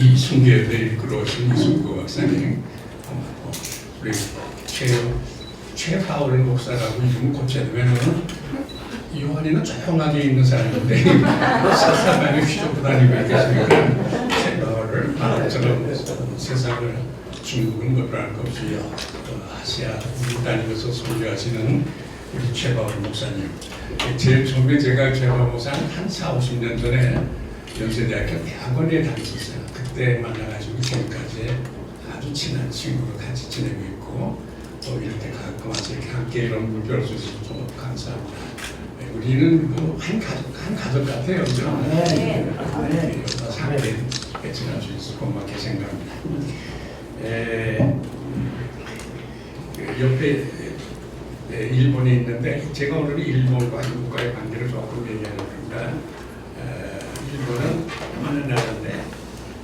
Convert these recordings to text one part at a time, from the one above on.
이 순교회를 이끌어오신 이순구 박사님, 우리 최하울 목사라고 이름 고쳐야 되면은 요한이는 조용하게 있는 사람인데 사사방에 휘젓고 다니고 계시니까 최하울을 말처럼 세상을 중국은 뭐랄 것 없이 아시아 다니면서 선교하시는 우리 최하울 목사님. 제일 처음에 제가 최하울 목사는 한 40-50년 전에 연세대학교 대학원에 다녔었어요. 그때 만나가지고 지금까지 아주 친한 친구로 같이 지내고 있고 또 이렇게 가끔 와서 이렇게 함께 이런 물결을 주셔서 좀 감사합니다. 우리는 한 가족 같아요. 그죠? 네. 함께 지낼 수 있어서 고맙게 생각합니다. 옆에 일본에 있는데 제가 오늘 일본과 한국과의 관계를 조금 얘기하려니까 일본은 많은 나라인데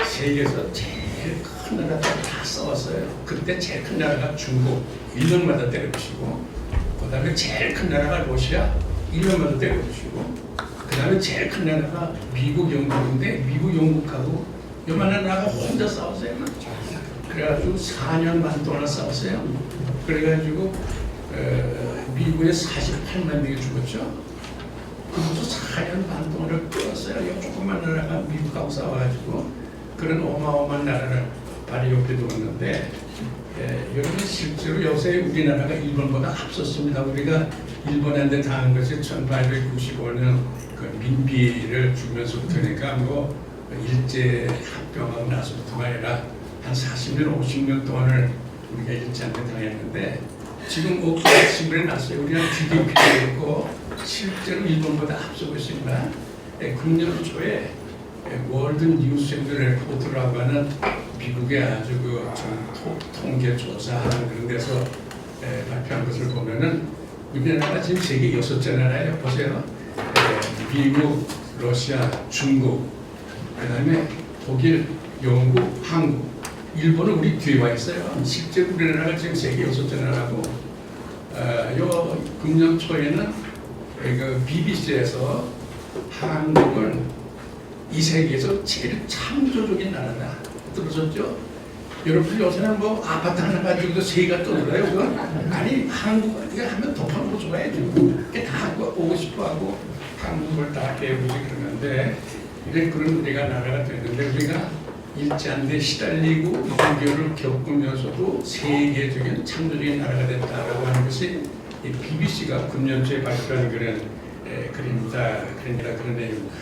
세계에서 제일 큰 나라가 다 싸웠어요. 그때 제일 큰 나라가 중국 1년마다 때려부시고 그 다음에 제일 큰 나라가 러시아 1년마다 때려부시고 그 다음에 제일 큰 나라가 미국, 영국인데 미국, 영국하고 요만한 나라가 혼자 싸웠어요. 그래가지고 4년 반 동안 싸웠어요. 그래가지고 미국에 48만 명이 죽었죠. 그것도 4년 반 동안을 끌었어요. 이 조그만 나라가 미국하고 싸워가지고 그런 어마어마한 나라를 바로 옆에 두었는데 여러분 실제로 요새 우리나라가 일본보다 앞섰습니다. 우리가 일본한테 당한 것이 1895년 그 민비를 주면서부터니까 뭐 일제 합병하고 나서부터가 아니라 한 40년, 50년 동안을 우리가 일제한테 당했는데 지금 뭐 신문에 났어요. 우리는 GDP도 있고 실제로 일본보다 앞서고 있습니다. 금년 초에 월드 뉴스 앤드 레포트라고 하는 미국의 아주 그 통계 조사하는 그런 데서 발표한 것을 보면은 우리나라가 지금 세계 6째 나라예요. 보세요. 미국, 러시아, 중국, 그다음에 독일, 영국, 한국, 일본은 우리 뒤에 와 있어요. 실제 우리나라가 지금 세계 6째 나라고 요 금년 초에는 그 BBC에서 한국을 이 세계에서 제일 창조적인 나라다 들으셨죠? 여러분 요새는 뭐 아파트 하나 가지고도 세계가 떠들어요. 그건 아니 한국 하면 덮어놓고 좋아해요. 다 오고 싶어하고 한국을 다 배우지 그러는데 이런 그런 우리가 나라가 됐는데 우리가 일제한테 시달리고 유교를 겪으면서도 세계적인 창조적인 나라가 됐다라고 하는 것이 이 BBC가 금년초에 발표한 그런 그림이다 그런 내용입니다.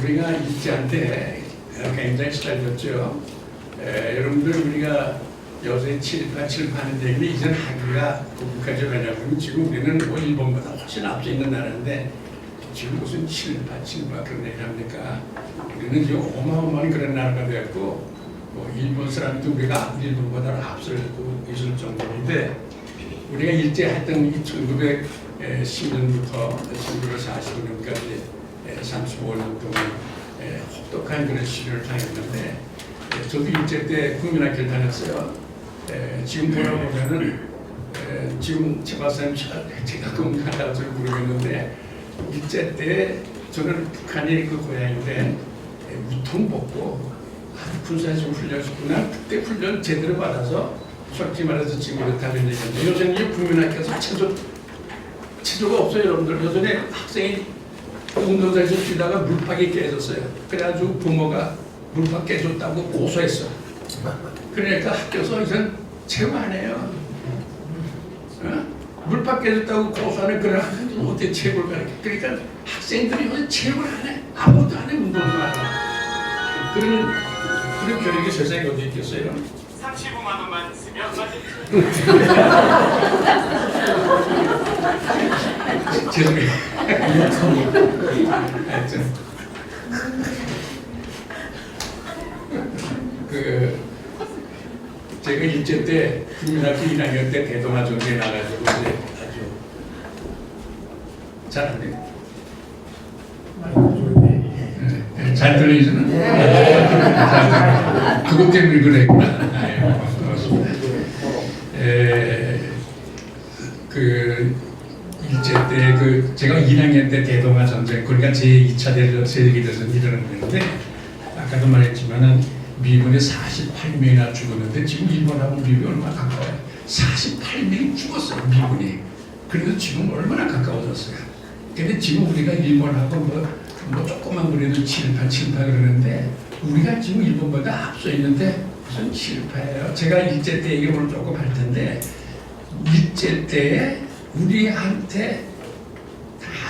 우리가 일제한테 굉장히 시달렸죠. 여러분들 우리가 요새 7.8하는 얘기는 이제는 하기가 거기까지 왜냐하면 지금 우리는 뭐 일본보다 훨씬 앞서 있는 나라인데 지금 무슨 7.8 그런 얘기를 합니까? 우리는 지금 어마어마한 그런 나라가 되었고 뭐 일본 사람도 우리가 일본보다 앞서 있을 정도인데 우리가 일제했던 1910년부터 1945년까지 35년 동안 혹독한 그런 시련을 당했는데 저도 일제 때 국민학교를 다녔어요. 지금 돌아보면은 지금 최 박사님 제가 건강하다고 모르겠는데 일제 때 저는 북한이 그 고향인데 우통 벗고 군사적 훈련시구나 그때 훈련 제대로 받아서 솔직히 말해서 지금 이렇다는 얘기인데 요새는 국민학교에서 체조가 없어요. 여러분들 요즘에 학생이 운동장에서 뛰다가 물팍이 깨졌어요. 그래가지고 부모가 물팍 깨졌다고 고소했어. 그러니까 학교에서 이젠 체육 안 해요. 물팍 깨졌다고 고소하는 그런 학생들은 어떻게 체육을 가르쳐? 그러니까 학생들이 요새 체육을 안 해. 아무것도 안 해. 운동도 안 해. 그런 교육이 세상에 어디 있겠어요? 35만 원만 있으면 죄송해요. 하여튼 제가 일제 때 국민학교 1학년 때 대동아 전쟁에 나가지고 이제 아주 잘하네요. 잘 들리시는? 그것 때문에 그랬구나. 고맙습니다. 그 일제 때 제가 1학년 때 대동아 전쟁 그러니까 제 2차 세계대전이 일어났는데 아까도 말했지만은 미군에 48명이나 죽었는데 지금 일본하고 미국이 얼마나 가까워요. 48명이 죽었어요, 미군이. 그래도 지금 얼마나 가까워졌어요. 근데 지금 우리가 일본하고 뭐 조금만 그래도 7, 8 그러는데 우리가 지금 일본보다 앞서 있는데 무슨 7, 8예요. 제가 일제 때 얘기 오늘 조금 할 텐데 일제 때에 우리한테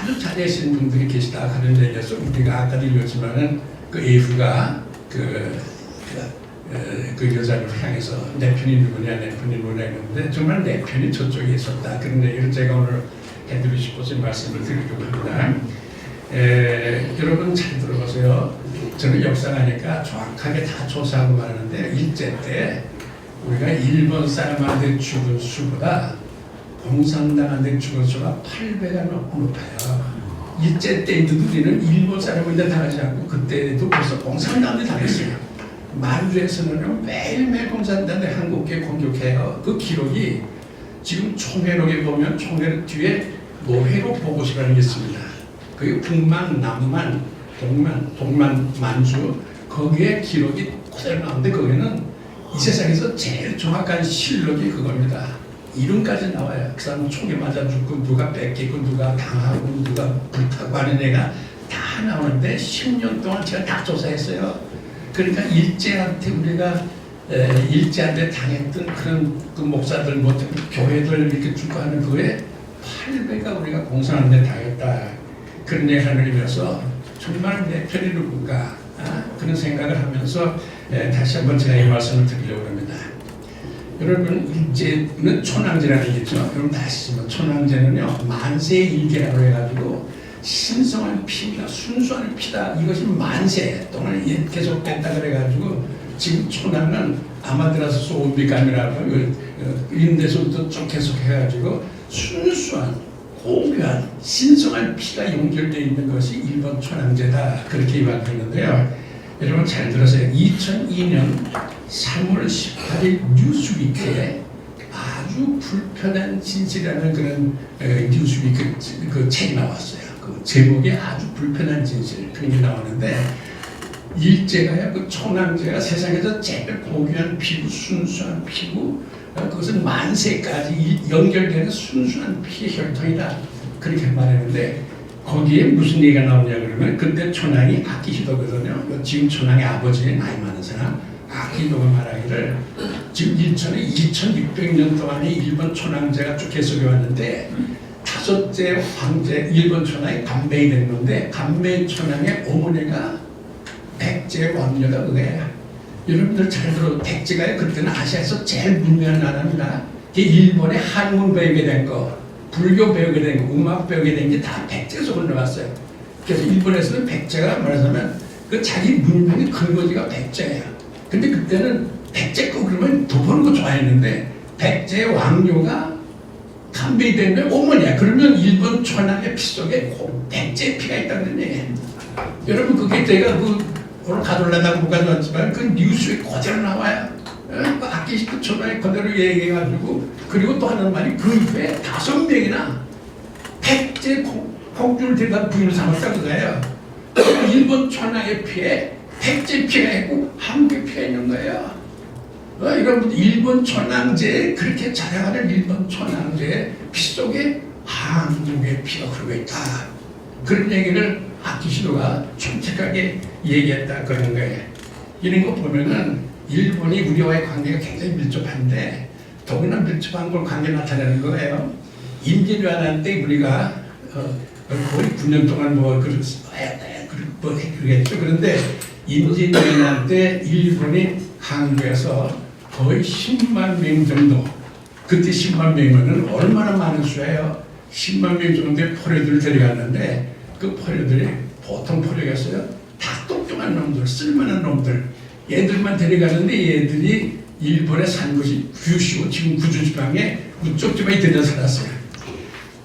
아주 잘하시는 분들이 계시다 하는 얘기에서 우리가 아까도 읽었지만은 그 A가 그 여자를 향해서 내 편이 누구냐 내 편이 누구냐 했는데 정말 내 편이 저쪽에 있었다. 그런 얘기를 제가 오늘 해드리고 싶어서 말씀을 드리려고 합니다. 여러분 잘 들어보세요. 저는 역사가니까 정확하게 다 조사하고 말하는데 일제 때 우리가 일본 사람한테 죽은 수보다 공산당한테 죽은 수가 8배가 높아요. 일제 때에도 우리는 일본 사람한테 당하지 않고 그때도 벌써 공산당한테 당했어요. 만주에서는 매일매일 공산당한테 한국에 공격해요. 그 기록이 지금 총회록에 보면 총회록 뒤에 노회록 보고서라는 게 있습니다. 그게 북만, 남만, 동만, 만주 거기에 기록이 그대로 나오는데 거기는 이 세상에서 제일 정확한 실록이 그겁니다. 이름까지 나와요. 그 사람은 총에 맞아 죽고 누가 뺏기고 누가 당하고 누가 불타고 하는 애가 다 나오는데 10년 동안 제가 다 조사했어요. 그러니까 일제한테 우리가 일제한테 당했던 그런 그 목사들 뭐 교회들 이렇게 죽고 하는 그에 8배가 우리가 공산한테 당했다. 그런 얘기 하면서 정말 내 편이 누군가 그런 생각을 하면서 다시 한번 제가 이 말씀을 드리려고 합니다. 여러분 일제는 촌왕제라는 게 있죠. 여러분 다시 촌왕제는요 만세 일계라고 해가지고 신성한 피가 순수한 피다. 이것이 만세 동안 계속 됐다 그래가지고 지금 촌왕은 아마드라스 소비감이라고 이런 데서부터 좀 계속 해가지고 순수한 고귀한 신성한 피가 연결되어 있는 것이 일본 촌왕제다. 그렇게 이야기했는데요. 여러분 잘 들으세요. 2002년 3월 18일 뉴스위크에 아주 불편한 진실이라는 그런 뉴스위크 그 책이 나왔어요. 그 제목이 아주 불편한 진실 그런 게 나오는데 일제가요 그 촌왕제가 세상에서 제일 고귀한 피부 순수한 피부 그것은 만세까지 연결되는 순수한 피의 혈통이다 그렇게 말했는데 거기에 무슨 얘기가 나오냐 그러면 그때 촌왕이 아키히도거든요. 지금 촌왕의 아버지 나이 많은 사람 아키히도가 말하기를 지금 2600년 동안에 일본 촌왕제가 쭉 계속해 왔는데 다섯째 황제 일본 촌왕이 간베이 된 건데 간베이 촌왕의 어머니가 백제 왕녀가 그거야. 여러분들 잘 들어 백제가 그때는 아시아에서 제일 문명한 나라입니다. 일본의 한문 배우게 된 거, 불교 배우게 된 거, 음악 배우게 된 게 다 백제에서 건너왔어요. 그래서 일본에서는 백제가 말하자면 그 자기 문명의 근거지가 백제예요. 근데 그때는 백제 거 그러면 도 보는 거 좋아했는데 백제 왕녀가 간베이 되면 어머니야. 그러면 일본 촌왕의 피 속에 백제 피가 있다는 얘기예요. 여러분 그게 제가 오늘 가돌라다가 못 가져왔지만 그 뉴스에 그대로 나와요. 그 아키히도 촌왕이 그대로 얘기해가지고 그리고 또 하는 말이 그 이후에 5명이나 백제 공주를 데려다 부인을 삼았다 그거예요. 일본 촌왕의 피에 백제 피가 있고 한국의 피가 있는 거예요. 여러분 일본 촌왕제에 그렇게 자랑하는 일본 촌왕제의 피 속에 한국의 피가 흐르고 있다. 그런 얘기를 아키히도가 촘촘하게 얘기했다 그런 거예요. 이런 거 보면은 일본이 우리와의 관계가 굉장히 밀접한데 더구나 밀접한 걸 관계 나타내는 거예요. 임진왜란 때 우리가 거의 9년 동안 그러겠죠. 그런데 임진왜란 때 일본이 한국에서 거의 10만 명 정도 그때 10만 명이면 얼마나 많은 수예요. 10만 명 정도의 포로들을 데려갔는데 그 포로들이 보통 포로였어요. 다 똑똑한 놈들, 쓸만한 놈들. 얘들만 데려가는데 얘들이 일본에 산 곳이 규슈, 지금 구주지방에 우쪽 지방에 들여 살았어요.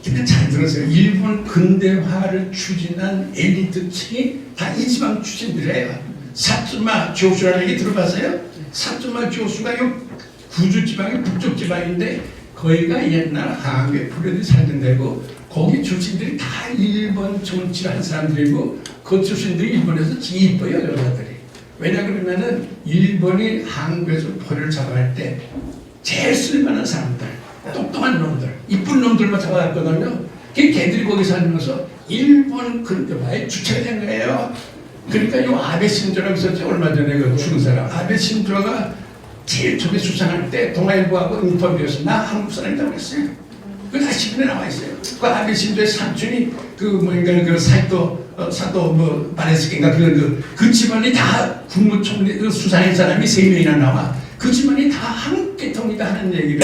근데 잘 들으세요. 일본 근대화를 추진한 엘리트층이 다 이 지방 출신들이에요. 사츠마 조수라는 얘기 들어봤어요? 사츠마 조수가 이 구주지방의 북쪽 지방인데 거기가 옛날 한국의 포로들이 살던 데고 거기 출신들이 다 일본 정치를 한 사람들이고 그 출신들이 일본에서 제일 이뻐요 여자들이. 왜냐 그러면은 일본이 한국에서 포를 잡아갈 때 제일 쓸만한 사람들, 똑똑한 놈들, 이쁜 놈들만 잡아갔거든요. 걔들이 거기 살면서 일본 근대화에 주체가 된 거예요. 그러니까 이 아베 신조라고 있었죠. 얼마 전에 그 죽은 사람. 아베 신조가 제일 처음에 수상할 때 동아일보하고 인터뷰에서 나 한국 사람이라고 했어요. 그 다 신문에 나와 있어요. 그 아베 신조의 삼촌이 그 뭔가 그 사또 뭐 바레스키인가 그 집안이 다 국무총리 그 수상한 사람이 3명이나 나와. 그 집안이 다 한국 계통이다 하는 얘기를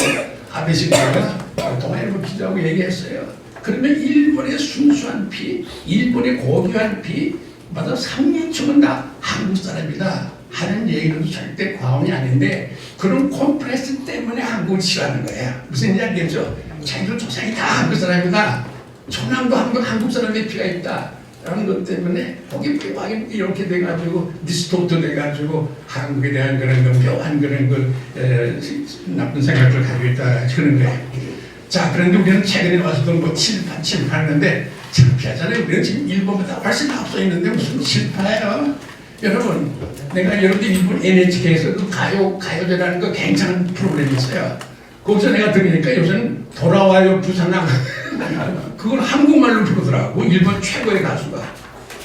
아베 신조가 동아일보 기자하고 얘기했어요. 그러면 일본의 순수한 피, 일본의 고귀한 피, 맞아 3년쯤은 다 한국 사람이다 하는 얘기는 절대 과언이 아닌데 그런 콤플렉스 때문에 한국을 싫어하는 거야. 무슨 얘기 알겠죠? 자기들 조상이 다 한국 사람이다. 조남도 한국 사람의 피가 있다. 라는 것 때문에 거기 묘하게 이렇게 돼가지고 디스토트 돼가지고 한국에 대한 그런 묘한 그런 나쁜 생각을 가지고 있다 그런 거예요. 자, 그런데 우리는 최근에 와서도 뭐 칠판하는데 창피하잖아요. 우리는 지금 일본보다 훨씬 앞서 있는데 무슨 칠판이에요? 여러분, 내가 여러분들 일본 NHK에서 그 가요제라는 거 굉장한 프로그램이 있어요. 거기서 내가 들으니까 요새는 돌아와요 부산항 그걸 한국말로 부르더라고. 일본 최고의 가수가.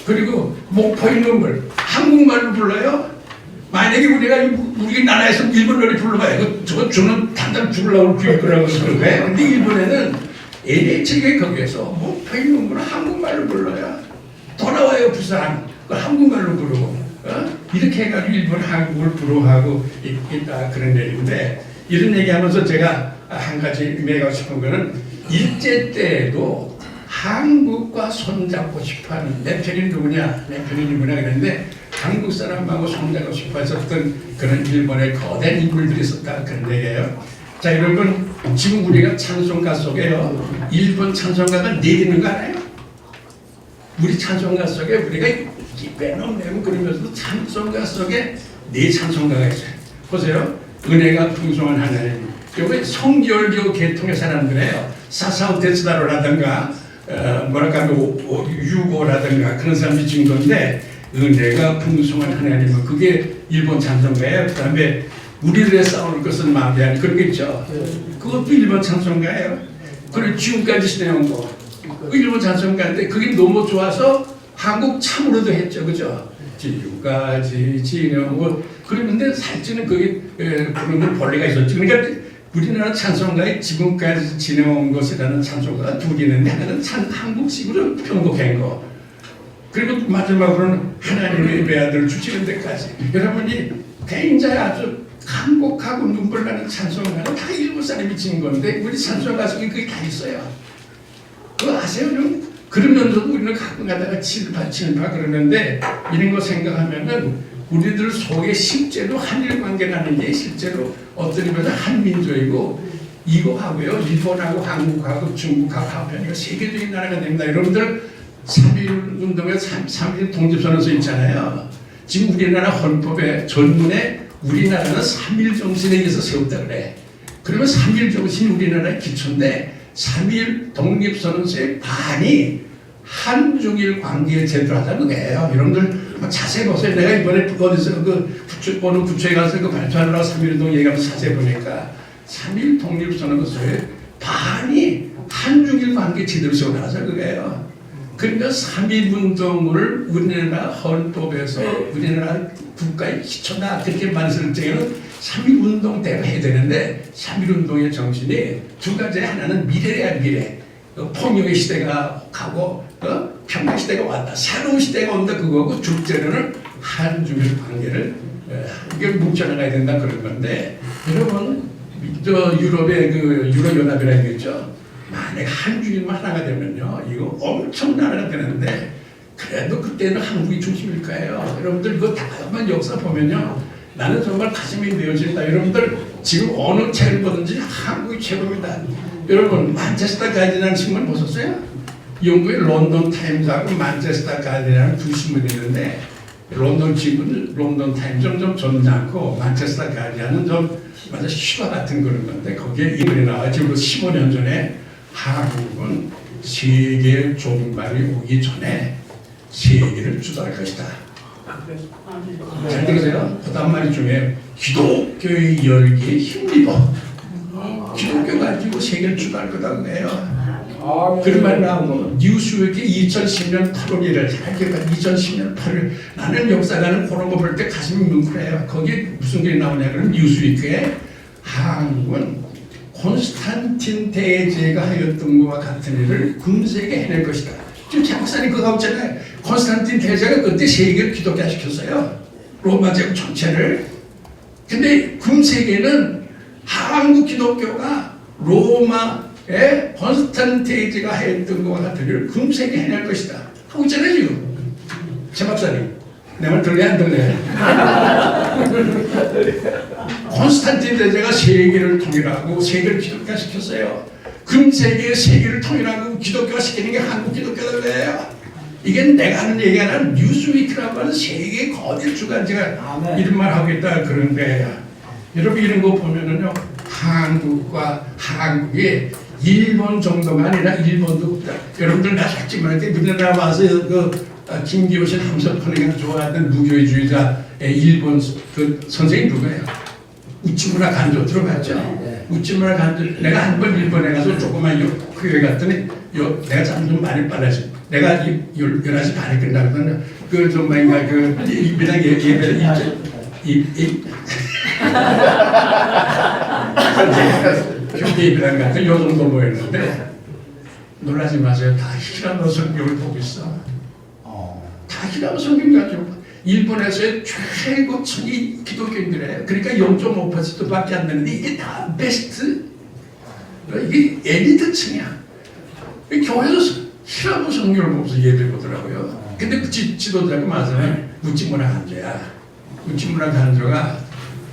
그리고 목포의 눈물 한국말로 불러요. 만약에 우리나라에서 일본 노래 불러봐요. 저는 단단 죽으려고 그럴 거라고 그럴 거예요. 근데 일본에는 NHK 거기에서 목포의 눈물을 한국말로 불러요. 돌아와요 부산 그걸 한국말로 부르고 이렇게 해가지고 일본 한국을 부러워하고 있다 그런 얘기인데 이런 얘기하면서 제가 한 가지 매가고 싶은 거는 일제 때에도 한국과 손잡고 싶어하는 내 편이 누구냐 그랬는데 한국 사람하고 손잡고 싶어 했었던 그런 일본의 거대한 인물들이 있었다 그런 얘기예요. 자 여러분 지금 우리가 찬송가 속에요 일본 찬송가가 내리는 거 알아요? 우리 찬송가 속에 우리가 빼놓내고 그러면서도 찬송가 속에 4찬송가가 있어요. 보세요. 은혜가 풍성한 하나님. 여기 성결교 계통의 사람들이에요. 사사우 데스다로라든가 뭐랄까 유고라든가 그런 사람들이 지은 건데 은혜가 풍성한 하나님은 그게 일본 찬송가예요. 그 다음에 우리들의 싸울 것은 마비하니 그런 게 있죠. 그것도 일본 찬송가예요. 그리고 지금까지 지내온 거 일본 찬송가인데 그게 너무 좋아서 한국 참으로도 했죠. 그죠? 지금까지 지내온 그랬는데 사실은 그게 그런 본래가 있었지. 그러니까 우리나라 찬송가에 지금까지 지내온 것이라는 찬송가가 2개 있는데 하나는 한국식으로 편곡한 거. 그리고 마지막으로는 하나님의 외아들 주시는 데까지. 여러분이 굉장히 아주 한국하고 눈물 나는 찬송가는 다 일본 사람이 지은 건데 우리 찬송가 속에 그게 다 있어요. 그거 아세요? 좀? 그러면서도 우리는 가끔 가다가 칠파 그러는데 이런 거 생각하면은 우리들 속에 실제로 한일 관계라는 게 실제로 어떤 의미에서 한민족이고 이거하고요 일본하고 한국하고 중국하고 합하니까 세계적인 나라가 됩니다. 여러분들 3.1 운동에 3.1 독립선언서 있잖아요. 지금 우리나라 헌법에 전문에 우리나라는 3.1 정신에 의해서 세웠다 그래. 그러면 3.1 정신이 우리나라의 기초인데 3.1 독립선언서의 반이 한중일 관계에 제도하자는 거예요. 여러분들 자세히 보세요. 내가 이번에 어디서 어느 부처에 가서 발표하느라고 3.1 운동 얘기하면서 자세히 보니까 3.1 독립선언서의 반이 한중일 관계 제도를 세워나가자는 거예요. 그러니까 3.1 운동을 우리나라 헌법에서 우리나라 국가의 기초다 그렇게 만들 때에는 3.1 운동대로 해야 되는데 3.1 운동의 정신이 2가지 하나는 미래야 미래. 폭력의 시대가 가고 평화 시대가 왔다. 새로운 시대가 온다 그거고 둘째로는 한중일 관계를 이게 뭉쳐나가야 된다 그런 건데 여러분 유럽의 그 유럽연합이라는 게 있죠. 만약 한중일만 하나가 되면요 이거 엄청 나라가 되는데 그래도 그때는 한국이 중심일 거예요. 여러분들 이거 다만 역사 보면요 나는 정말 가슴이 메어진다. 여러분들 지금 어느 책을 보든지 한국이 최고입니다. 여러분 만체스터 가디언이라는 신문 보셨어요? 영국의 런던 타임즈하고 만체스터 가디언이라는 2 신문이 있는데 런던 신문은 런던 타임즈는 좀 좋지 않고 만체스터 가디언은 좀 맞아 시와 같은 그런 건데 거기에 이글이 나와. 지금 15년 전에 한국은 세계 종말이 오기 전에 세계를 주도할 것이다. 잘 들으세요? 그 다음 말이 중에 기독교의 열기에 힘입어. 기독교가 가지고 세계를 주도할 거다 그래요. 그런 말이 나오고 뉴스웨이크 2010년 8월이래. 2010년 8월 나는 역사가는 그런 거 볼 때 가슴이 뭉클해요. 거기에 무슨 글이 나오냐 그러면 뉴스웨이크에 한국은 콘스탄틴 대제가 하였던 것과 같은 일을 금세게 해낼 것이다. 지금 제 목사님 그거 없잖아요. 콘스탄틴 대제가 그때 세계를 기독화시켰어요. 로마 제국 전체를. 근데 금세계는 한국 기독교가 로마의 콘스탄틴 대제가 했던 것과 같은 일을 금세게 해낼 것이다. 하고 있잖아요 지금. 제 목사님. 내 말 들래 안 들래? 콘스탄틴 대제가 세계를 통일하고 세계를 기독화시켰어요. 금세계의 세계를 통일하고 기독교화시키는 게 한국 기독교다 그래요. 이게 내가 하는 얘기가 아니라 뉴스위크라고 하는 세계 거대 주간지가 이런 말 하겠다 그런데 여러분 이런 거 보면은요 한국과 한국이 일본 정도가 아니라 일본도 없다. 여러분들 나 살찌만 때 우리나라 와서 김기호신 함석헌이가 좋아하던 무교회주의자 일본 그 선생님 누구예요? 우치무라 간조 들어봤죠? 우치무라 간조 내가 한 번 일본에 가서 조그만 교회 갔더니 내가 좀 많이 빨라지. 내가 11시 반에 끝나거든요. 그 정말인가 그 미랑 예배를 교회 예배랑 같은 요 정도 모였는데 놀라지 마세요. 다 히라노 성경을 보고 있어. 다 히라노 성경 가지고 일본에서의 최고층이 기독교인들이에요. 그러니까 0.5%밖에 안 되는데 이게 다 베스트, 이게 엘리트층이야. 교회에서 히라노 성경을 보면서 예배 보더라고요. 근데 그 지도자가 맞으면 우찌무라 간조야. 우찌무라 간조가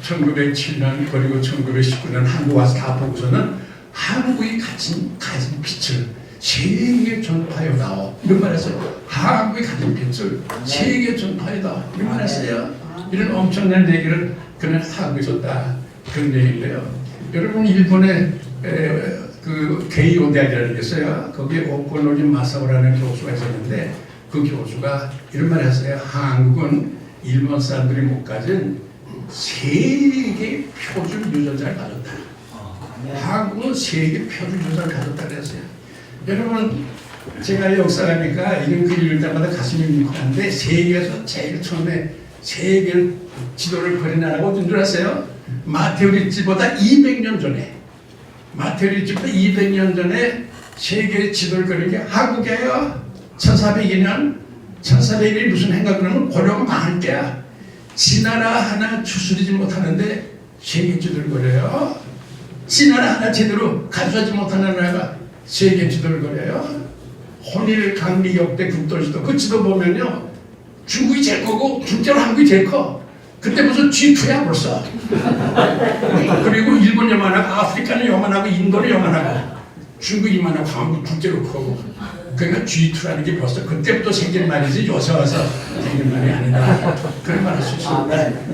1907년 그리고 1919년 한국 와서 다 보고서는 한국이 가진 빛을 세계 전파에 나오 이런 말했어요. 한국이 가진 빛을 세계 전파에 나오 이런 말했어요. 이런 엄청난 얘기를 그는 하고 있었다 그런 얘기인데요. 여러분 일본에 그 게이오 대학이라는 게 있어요. 거기에 오코노리 마사오라는 교수가 있었는데 그 교수가 이런 말을 했어요. 한국은 일본 사람들이 못 가진 세계 표준 유전자를 가졌다. 한국은 세계 표준 유전자를 가졌다 그랬어요. 여러분 제가 역사가니까 이런 글 읽을 때마다 가슴이 뭉클한데 세계에서 제일 처음에 세계 지도를 그린 나라가 어딘 줄 아세요? 마테오리치보다 200년 전에 마테오리치보다 200년 전에 세계 지도를 그린 게 한국이에요. 1402년 1402년이 무슨 행각을 하면 고려가 망할 때야. 지나라 하나 추스리지 못하는데 세계 지도를 그려요. 지나라 하나 제대로 가져가지 못하는 나라가 세계 지도를 그려요. 혼일 강리 역대 국도지도 그 지도 보면요 중국이 제일 크고 둘째로 한국이 제일 커. 그때 무슨 G2야 벌써. 그리고 일본 요만하고 아프리카는 요만하고 인도는 요만하고 중국이 요만하고 한국 둘째로 크고 그러니까 G2라는 게 벌써 그때부터 생긴 말이지 요새 와서 생긴 말이 아니다. 그런 말 할 수 있어요.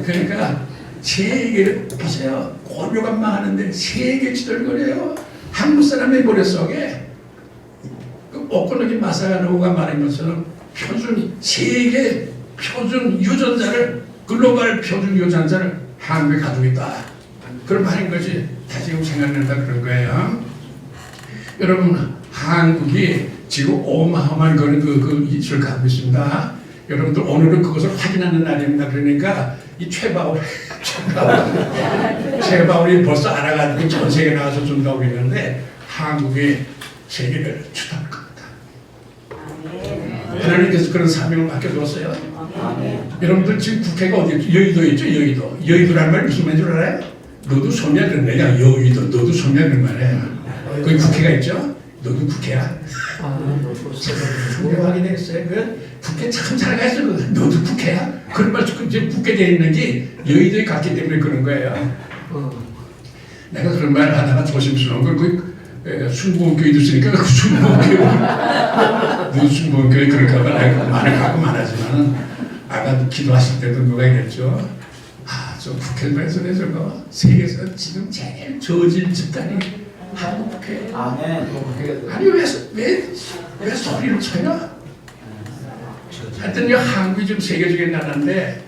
그러니까 세계를 보세요. 고려가 망하는데 세계 지도를 그려요. 한국 사람의 머릿속에 그 오코노기 마사야노가 말한 것처럼 표준 세계 표준 유전자를 글로벌 표준 유전자를 한국에 가지고 있다. 그런 말인 것이 다시 지금 생각난다 그런 거예요. 여러분 한국이 지금 어마어마한 그 이슈를 갖고 있습니다. 여러분들 오늘은 그것을 확인하는 날입니다. 그러니까 이 최바울이 벌써 알아가지고 전 세계 나가서 준다고 했는데 한국이 세계를 주도할 겁니다. 하나님께서 그런 사명을 맡겨줬어요. 여러분들 지금 국회가 어디 있죠? 여의도 있죠? 여의도. 여의도라는 말 무슨 말인 줄 알아요? 너도 소멸 그런 거야. 여의도 너도 소멸 그런 말이에요. 거기 국회가 있죠? 너도 국회야. 참 확인했어요. 그 국회 참 잘가있어. 너도 국회야. 그런 말 지금 국회되어 있는 게 여의도에 갔기 때문에 그런 거예요. 내가 그런 말 하다가 조심스러운 걸 그 순복음교회도 있으니까 그 순복음교회 그럴까봐 내가 말을 갖고 말하지만 아까 기도하실 때도 누가 얘기했죠. 저 국회에서 저거 세계에서 지금 제일 저질 집단이 한국 국회. 아니 왜 소리를 쳐요? 하여튼 이 한국이 좀 세계적인 나라인데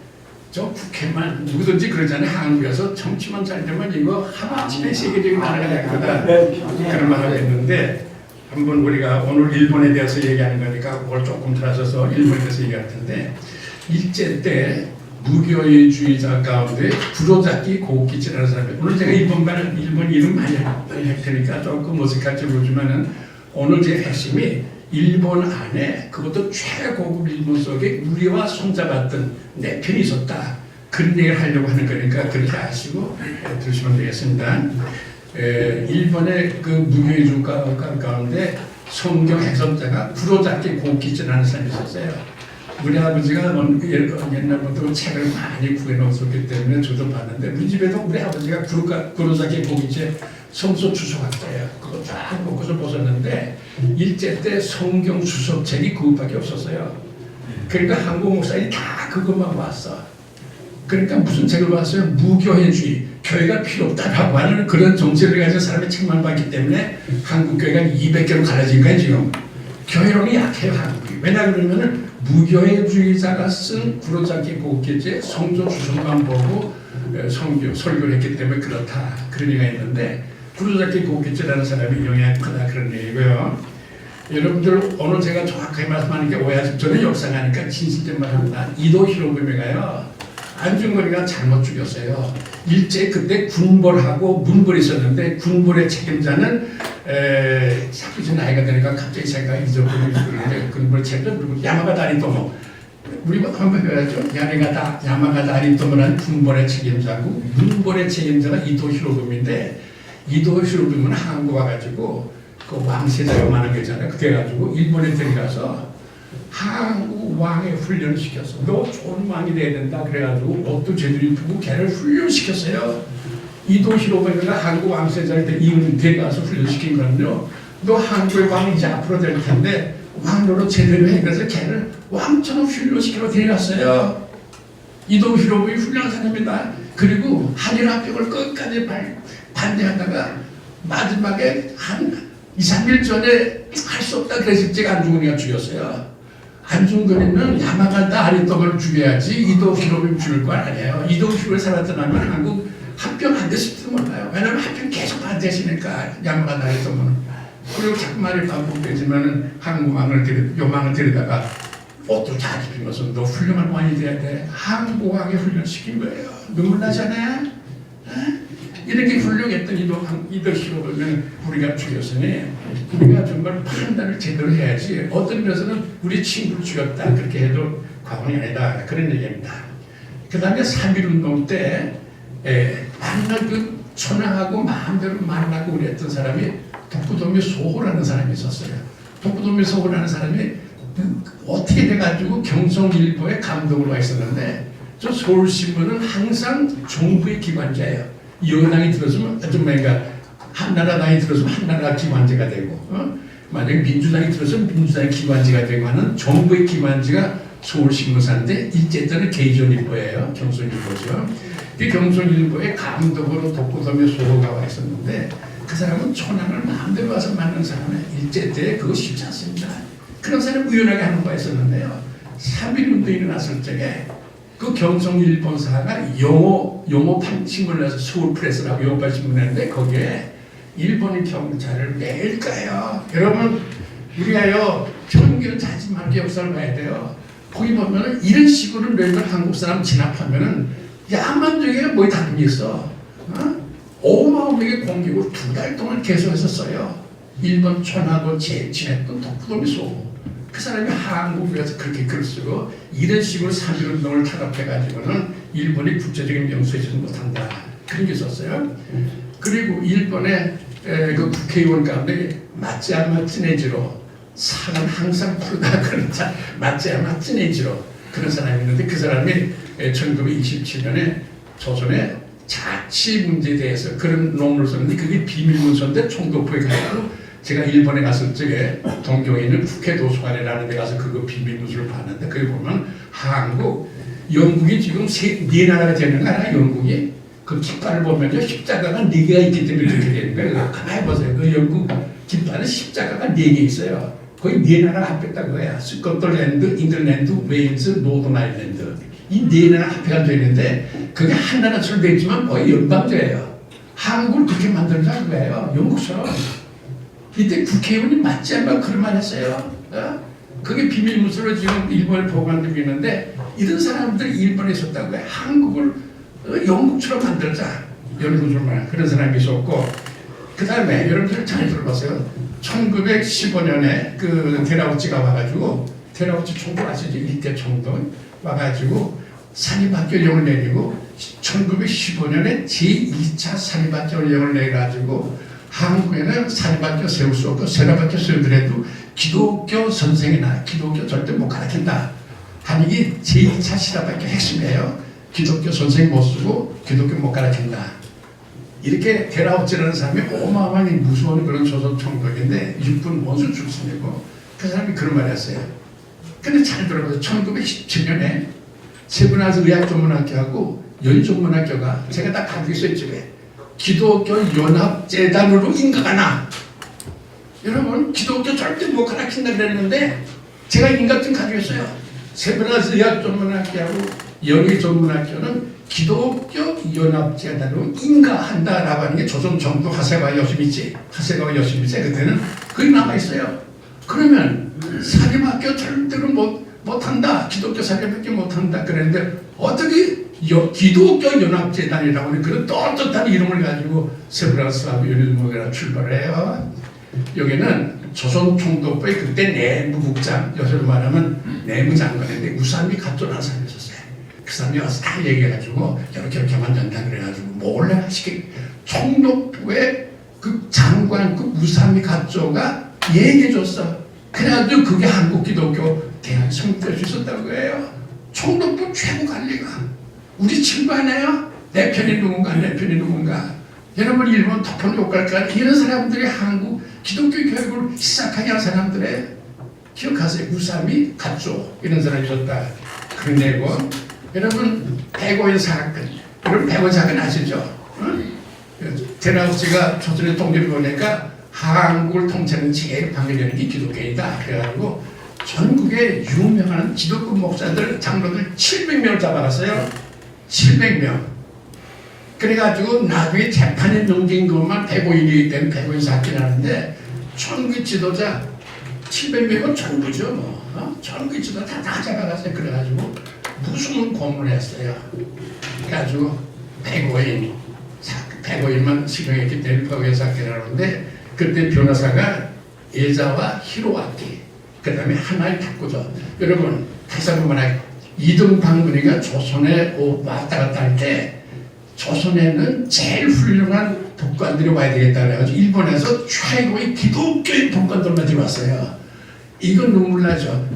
저 국회만 누구든지 그러잖아요. 한국에서 정치만 잘 되면 이거 하마치면 세계적인 나라가 될 거다. 그런 말을 했는데 한번 우리가 오늘 일본에 대해서 얘기하는 거니까 그걸 조금 들어서서 일본에 대해서 얘기할 텐데 일제 때 무교회주의자 가운데 구로자키 고우키치라는 사람이 오늘 제가 일본 이름 많이 할 테니까 조금 어색할지 모르지만은 오늘 제 핵심이 일본 안에 그것도 최고급 일본 속에 우리와 손잡았던 내 편이 있었다. 그런 얘기를 하려고 하는 거니까 그렇게 아시고 들으시면 되겠습니다. 일본의 그 무교회주의자 가운데 성경 해석자가 구로자키 고우키치라는 사람이 있었어요. 우리 아버지가 옛날부터 책을 많이 구해놓았기 때문에 저도 봤는데 우리 집에도 우리 아버지가 구로자키 고우키치 성서 주석학자예요. 그거 쫙 놓고서 보셨는데 일제 때 성경 주석책이 그것밖에 없었어요. 그러니까 한국 목사들이 다 그것만 봤어. 그러니까 무슨 책을 봤어요? 무교회주의, 교회가 필요 없다라고 하는 그런 정책을 가진 사람의 책만 봤기 때문에 한국 교회가 200개로 갈라진 거예요 지금. 교회론이 약해요 한국이. 왜냐 그러면은 무교회주의자가 쓴 구로자키 고우키치의 성서 주석만 보고 설교를 했기 때문에 그렇다 그런 얘기가 있는데 구로자키 고우키치라는 사람이 영향이 크다 그런 얘기고요. 여러분들 오늘 제가 정확하게 말씀하는 게 오해하시면 저는 역사가니까 진실된 말 합니다. 이도 히로부미가요 안중근이가 잘못 죽였어요. 일제 그때 군벌하고 문벌이 있었는데 군벌의 책임자는 자꾸 나이가 되니까 갑자기 생각이 잊어버리는데 군벌 책임자 누구 야마가다 아리토모 우리 한번 배워야죠. 야마가다 아리토모라는 군벌의 책임자고 문벌의 책임자가 이도 히로부미인데 이도 히로부미는 한국 와가지고 그 왕세자 요만한 게 있잖아요. 그렇게 해가지고 일본에 데려가서 한국 왕의 훈련을 시켰어. 너 좋은 왕이 돼야 된다. 그래가지고 옷도 제대로 입고 걔를 훈련시켰어요. 이도 히로부미가 한국 왕세자를 데려가서 훈련시킨 거는요. 너 한국의 왕이 이제 앞으로 될 텐데 왕노로 제대로 해. 그래서 걔를 왕처럼 훈련시키러 데려갔어요. 이도 히로부미 훌륭한 사람입니다. 그리고 한일 합병을 끝까지 반대하다가 마지막에 한 2, 3일 전에 할 수 없다 그래서 제가 안중근이가 죽였어요. 안중근이는 야마가다 아리토모를 죽여야지 이도 히로부미 죽일 거 아니에요. 이도 히로부미 살았더라면 한국 합병 안 됐을지도 몰라요. 왜냐면 합병 계속 반대하시니까 야마가다 아리토모는. 그리고 자꾸 말이 반복되지만 한국 왕을 요망을 데리다가 옷도 잘 입히면서 너 훌륭한 왕이 돼야 돼. 한국 왕이 훈련시킨 거예요. 눈물 나잖아요. 이렇게 훌륭했던 이도 히로부미는 우리가 죽였으니 우리가 정말 판단을 제대로 해야지. 어떤 면에서는 우리 친구를 죽였다 그렇게 해도 과언이 아니다 그런 얘기입니다. 그 다음에 3.1운동 때 만날 그 천황하고 마음대로 만나고 그랬던 사람이 독구도미 소호라는 사람이 있었어요. 독구도미 소호라는 사람이 어떻게 돼가지고 경성일보에 감독으로 와 있었는데 저 서울신문은 항상 정부의 기관자예요. 여당이 들어서면 뭔가 한나라당이 들어서면 한나라 기관지가 되고 만약에 민주당이 들어서면 민주당의 기관지가 되고 하는 정부의 기관지가 서울신문사인데 일제 때는 개이전일보예요. 경성일보죠. 이 경성일보의 감독으로 독고섬의 소호가 와 있었는데 그 사람은 천황을 마음대로 와서 만난 사람은 일제 때 그거 쉽지 않습니다. 그런 사람이 우연하게 하는 거가 있었는데요. 3.1운동이 일어났을 적에 그 경성일본사가 영어 신문을 내서 서울프레스라고 영어판 신문을 냈는데 거기에 일본 경찰을 매일 까요. 여러분 우리가요 편견 자지 말고 역사를 봐야 돼요. 거기 보면은 이런 식으로 매일 한국 사람 진압하면은 야만적에 뭐에 다름이 있어. 어마어마하게 공격을 2달 동안 계속했었어요. 일본 촌하고 지냈던 독후도미 소호. 그 사람이 한국에서 그렇게 글을 쓰고 이런 식으로 3.1운동을 타협해가지고는 일본이 국제적인 명소에 서지 못한다. 그런 게 있었어요. 그리고 일본의 그 국회의원 가운데 마츠야마 쯔네지로 사람 항상 푸르다 그런 자 마츠야마 쯔네지로 그런 사람이 있는데 그 사람이 1927년에 조선의 자치 문제에 대해서 그런 논문을 썼는데 그게 비밀문서인데 총독부에 가고 제가 일본에 갔을 적에 동경에 있는 국회 도서관이라는 데 가서 그거 비밀문서를 봤는데 거기 보면 한국, 영국이 지금 네 나라가 되는 거 알아요? 영국이? 그 깃발을 보면요 십자가가 4개가 있기 때문에 그렇게 되는 거예요. 가만히 보세요. 그 영국 깃발은 십자가가 4개 있어요. 거의 네 나라가 합했다는 거야. 스코틀랜드, 잉글랜드, 웨일즈, 노던 아일랜드. 이 네 나라 합해가 되는데 그게 한 나라처럼 되지만 거의 연방제예요. 한국을 그렇게 만들자는 거예요. 영국처럼. 이때 국회의원이 맞지 않으면 그런 말 했어요. 그게 비밀무수로 지금 일본에 보관되고 있는데 이런 사람들이 일본에 있었다고 해요. 한국을 영국처럼 만들자. 연구줄만 그런 사람이 있었고 그 다음에 여러분들 잘 들어보세요. 1915년에 그 데라우치가 와가지고 데라우치 총독 아시죠? 일대 총독 와가지고 사립학교령을 내리고 1915년에 제2차 사립학교령을 내가지고 한국에는 사립학교 세울 수 없고 사립학교 세우더라도 기독교 선생이나 기독교 절대 못 가르친다 하는 게 제2차 사립학교 핵심이에요. 기독교 선생 못 쓰고 기독교 못 가르친다. 이렇게 데라우치라는 사람이 어마어마하게 무서운 그런 조선 총독인데 육군 원수 출신이고 그 사람이 그런 말을 했어요. 근데 잘 들어보세요. 1917년에 세브란스 의학전문학교하고 연전문학교가 제가 다 가지고 있어요. 집에. 기독교 연합재단으로 인가하나. 여러분 기독교 절대 못 가르친다 그랬는데 제가 인가증 가지고 있어요. 세브란스 의학전문학교하고 연의전문학교는 기독교 연합재단으로 인가한다라고 하는 게 조선 정부 하세가와 여수미지 그때는 그게 남아있어요. 그러면 사립학교 절대로 못한다. 기독교 사립학교 못한다. 그랬는데 어떻게 기독교 연합재단이라고 하는 그런 떳떳한 이름을 가지고 세브란스하고 연의전문학교가 출발을 해요. 여기는 조선 총독부의 그때 내무국장, 요새로 말하면 내무장관인데 우산미 가토라는 사람이 있었어요. 그 사람이 와서 다 얘기해가지고 이렇게 하면 된다 그래가지고 몰래 시키 총독부의 그 장관급 우산미 가토가 얘기해줬어. 그래가지고 그게 한국 기독교 대학 성될 수 있었다고 해요. 총독부 최고 관리가 우리 친구 아니에요? 내 편이 누군가 내 편이 누군가. 여러분 일본 덮은 욕갈까 이런 사람들이 한국 기독교 교육을 시작하게 한 사람들의 기억하세요. 우사미 가쪼 이런 사람이 있었다. 그러내고 여러분 백오인 사건 여러분 백오인 사건 아시죠? 응? 데라우치가 조선의 독립을 보니까 한국을 통치하는 제일 방해되는 게 기독교이다. 그래가지고 전국에 유명한 기독교 목사들 장로들 700명을 잡아갔어요. 700명. 그래가지고 나중에 재판에 넘긴 것만 105인이기 때문에 105인 사건이 하는데 전국 지도자 700명은 전부죠. 뭐. 전국 지도자 다 잡아갔어요. 그래가지고 무슨 고문했어요. 그래가지고 105인만 실형했기 때문에 105인 사건이 하는데 그때 변호사가 예자와 히로아키 그 다음에 하나의 탁구죠. 여러분 다시 한번 말할게요. 이등방문이가 조선에 왔다 갔다 할 때 조선에는 제일 훌륭한 법관들이 와야 되겠다 그래가지고 일본에서 최고의 기독교인 법관들만 들어왔어요. 이건 눈물 나죠.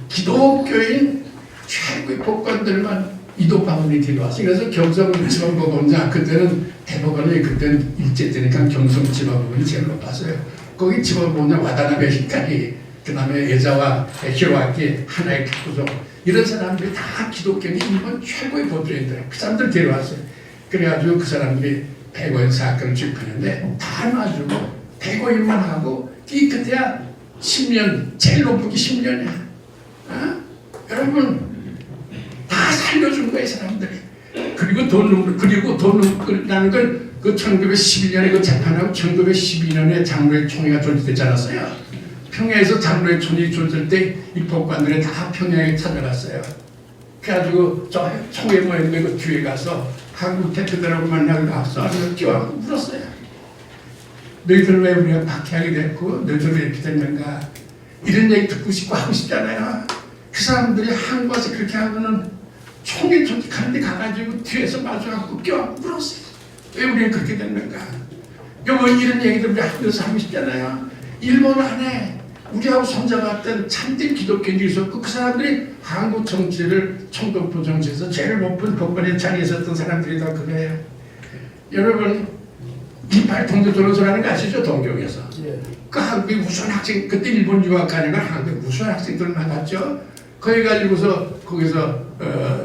기독교인 최고의 법관들만 이등방문이 들어왔어요. 그래서 경성지방법원장 그때는 대법원이 그때는 일제 때니까 경성지방법원이 제일 높았어요. 거기 지방법원장 와다나베 히카리 그 다음에 예자와 히로아키 하나의 탁구죠. 이런 사람들이 다 기독교인 일본 최고의 법조인들 그 사람들 데려왔어요. 그래가지고 그 사람들이 105인 사건을 집행했는데 다 놔주고 105인만 하고 이 그때야 10년 제일 높은 게 10년이야. 여러분 다 살려준 거예요 사람들이. 그리고 돈 나는 걸 그 1911년에 그 재판하고 1912년에 장로의 총회가 존재되지 않았어요. 평양에서 장로의 총회가 존재할 때 이 법관들이 다 평양에 찾아갔어요. 그래가지고 저 총회 모였는데 그 뒤에 가서 한국 대표들하고 만나고 나서 끼워갖고 물었어요. 너희들 왜 우리가 박해하게 됐고 너희들 왜 이렇게 됐는가 이런 얘기 듣고 싶고 하고 싶잖아요. 그 사람들이 한국 와서 그렇게 하면은 총회 조직하는데 가가지고 뒤에서 마주하고 끼워갖고 물었어요. 왜 우리가 그렇게 됐는가. 여보 이런 얘기들 우리 한국에서 하고 싶잖아요. 일본 안에 우리하고 손잡았던 참된 기독교인들이 있었고 그 사람들이 한국 정치를 총독부 정치에서 제일 높은 법관의 자리에 있었던 사람들이 다 그거예요. 여러분 이팔 통도조론소라는 거 아시죠? 동경에서. 그 한국의 우수한 학생 그때 일본 유학 가는 건 한국의 우수한 학생들 만났죠. 거기 가지고서 거기서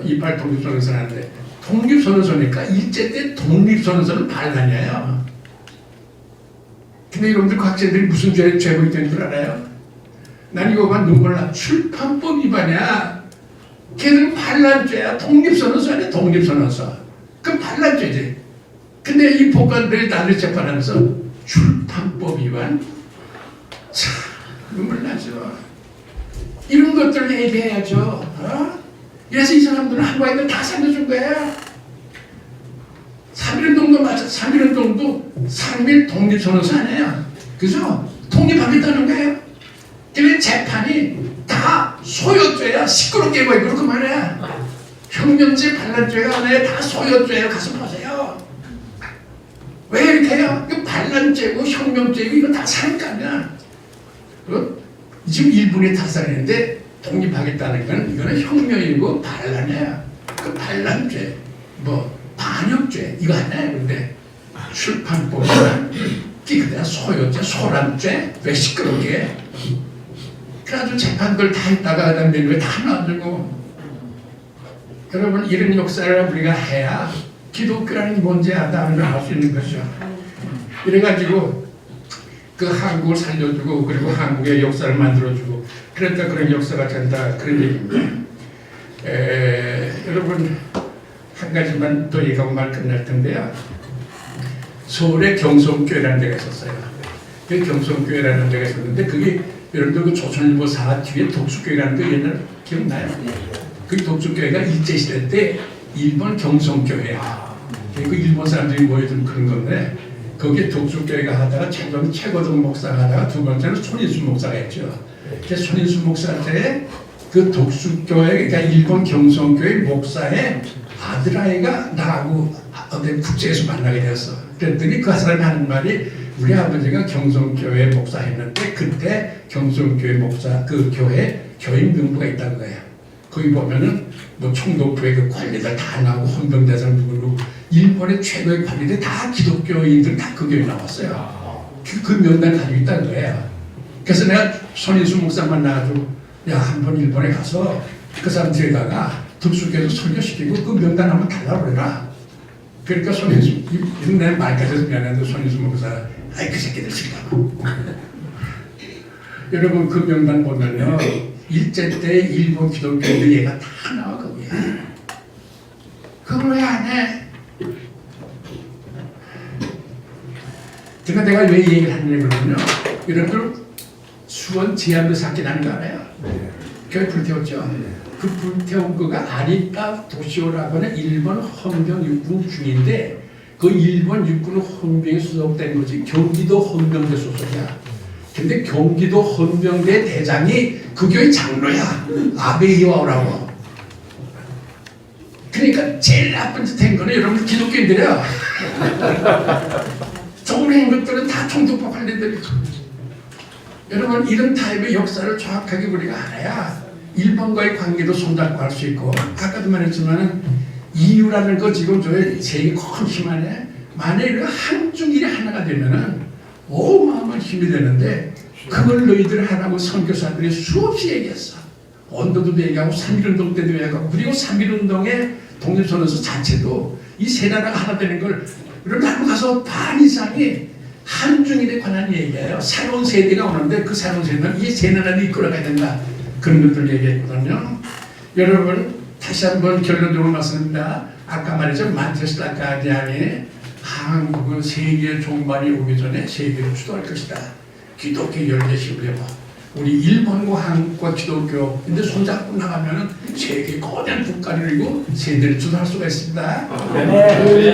이팔 통도조론소 하는데 독립선언서니까 일제 때 독립선언서는 발간이에요. 근데 여러분들 그 학생들이 무슨 죄를 죄고 있는 줄 알아요? 난 이거만 눈물 나. 출판법 위반이야. 걔는 반란죄야. 독립선언서 아니야. 독립선언서. 그 반란죄지. 근데 이 법관들이 나를 재판하면서 출판법 위반? 참 눈물 나죠. 이런 것들을 얘기해야죠. 어? 그래서 이 사람들은 한과인들 다 살려준 거야. 3.1운동도 맞아. 3.1운동도 3.1 독립선언서 아니에요. 그죠? 독립하겠다는 거예요. 그래 재판이 다 소요죄야. 시끄럽게 해버리고 그 말이야. 혁명죄, 반란죄가 아니에요. 다 소요죄예요. 가서 보세요. 왜 이렇게 해요? 그 반란죄고 혁명죄고 이거 다 상관이야. 지금 일본이 탈살했는데 독립하겠다는 건 이거는 혁명이고 반란이야. 그 반란죄, 뭐 반역죄 이거 하나요. 근데 출판법이나 그냥 소요죄, 소란죄 왜 시끄럽게 해? 그래가지고 재판들 다 했다가 그다음에 왜 다 놔두고. 여러분 이런 역사를 우리가 해야 기독교라는 게 뭔지 안다는 걸 알 수 있는 거죠. 이래가지고 그 한국을 살려주고 그리고 한국의 역사를 만들어주고 그랬다 그런 역사가 된다 그런 얘기입니다. 여러분 한 가지만 더 얘기하고 말 끝날 텐데요. 서울에 경성교회라는 데가 있었어요. 그 경성교회라는 데가 있었는데 그게 여러분들 그 조선일보 사 뒤에 독수교회라는 거 옛날 기억나요? 그 독수교회가 일제시대 때 일본 경성교회야. 그 일본 사람들이 모여든 그런 건데 거기에 독수교회가 하다가 최고동 목사가 하다가 두 번째는 손인수 목사가 했죠. 그 손인수 목사 때 그 독수교회 그러니까 일본 경성교회 목사의 아들아이가 나하고 어디 국제에서 만나게 되었어. 그랬더니 그 사람이 하는 말이 우리 아버지가 경성교회 목사했는데 그때 경성교회 목사 그 교회 교인 명부가 있다는 거예요. 거기 보면은 뭐 총독부의 그 관리들 다 나오고 헌병대장 누구고 일본의 최고의 관리들 다 기독교인들 다 그 교회 나왔어요. 그 명단 가지고 있다는 거예요. 그래서 내가 손인수 목사 만나가지고 야 한번 일본에 가서 그 사람 데려다가 독수교회에서 설교시키고 그 명단 한번 달라고 그래라. 그러니까 손인수 내 말까지 해서 미안한데 손인수 목사 아이 그 새끼들 싫다고. 여러분 그 명단 보면요 일제 때 일본 기독교인들 얘가 다 나와 거기에. 그걸 왜 안 해? 내가 왜 얘기를 하느냐 그러면요 여러분들 수원 제안도 사건하는 거 알아요? 교회 불태웠죠? 그 불태운 거가 아리타 도시오라고 하는 일본 헌병 육군 중인데 그 일본 육군 헌병에 소속된 거지 경기도 헌병대 소속이야. 근데 경기도 헌병대 대장이 그 교회 장로야. 아베 이와오라고. 그러니까 제일 나쁜 짓 한 거는 여러분 기독교인들이야. 좋은 한 것들은 다 총독부 관리들이고. 여러분 이런 타입의 역사를 정확하게 우리가 알아야 일본과의 관계도 손잡고 할 수 있고 아까도 말했지만 이유라는 거 지금 저 세계 큰 힘 안에 만약에 한중일이 하나가 되면은 어마어마한 힘이 되는데 그걸 너희들 하라고 선교사들이 수없이 얘기했어. 언더도 얘기하고 3.1운동 때도 얘기하고 그리고 3.1운동의 독립선언서 자체도 이 세 나라가 하나 되는 걸 여러분 한번 가서 반 이상이 한중일에 관한 얘기예요. 새로운 세대가 오는데 그 새로운 세대는 이 세 나라를 이끌어가야 된다. 그런 것들 얘기했거든요. 여러분 다시 한번 결론적으로 말씀드립니다. 아까 말했죠. 만체스터 가디안이 한국은 세계 종말이 오기 전에 세계를 주도할 것이다. 기독교 열대시고요. 우리 일본과 한국과 기독교 근데 손잡고 나가면은 세계 거대한 국가를 이루고 세계를 주도할 수가 있습니다.